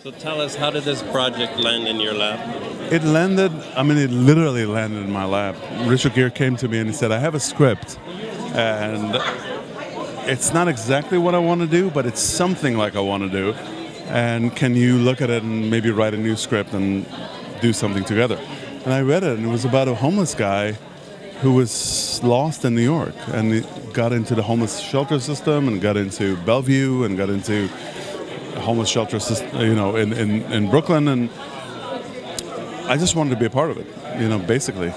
So tell us, how did this project land in your lap? It literally landed in my lap. Richard Gere came to me and he said, I have a script, and it's not exactly what I want to do, but it's something like I want to do. And can you look at it and maybe write a new script and do something together? And I read it, and it was about a homeless guy who was lost in New York, and he got into the homeless shelter system and got into Bellevue and got into a homeless shelter system, in Brooklyn. And I just wanted to be a part of it, basically,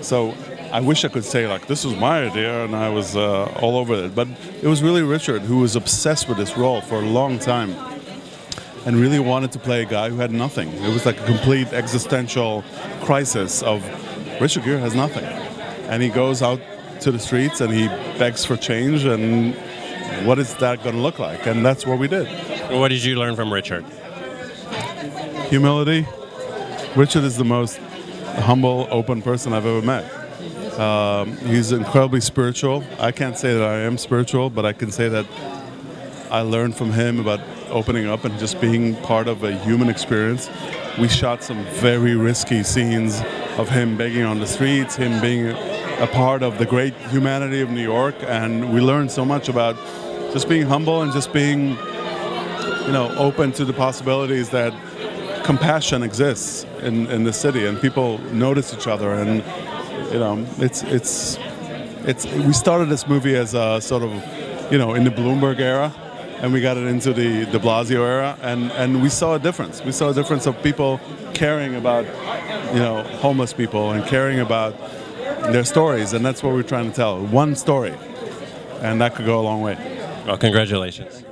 So I wish I could say, like, this was my idea and I was all over it. But it was really Richard who was obsessed with this role for a long time and really wanted to play a guy who had nothing. It was like a complete existential crisis of Richard Gere has nothing. And he goes out to the streets and he begs for change, and what is that going to look like? And that's what we did. What did you learn from Richard? Humility. Richard is the most humble, open person I've ever met. He's incredibly spiritual. I can't say that I am spiritual, but I can say that I learned from him about opening up and just being part of a human experience. We shot some very risky scenes of him begging on the streets, him being a part of the great humanity of New York, and we learned so much about just being humble and just being, open to the possibilities that compassion exists in the city, and people notice each other, and we started this movie as a sort of, in the Bloomberg era, and we got it into the de Blasio era, and we saw a difference. We saw a difference of people caring about, homeless people and caring about their stories, and that's what we're trying to tell. One story, and that could go a long way. Well, congratulations.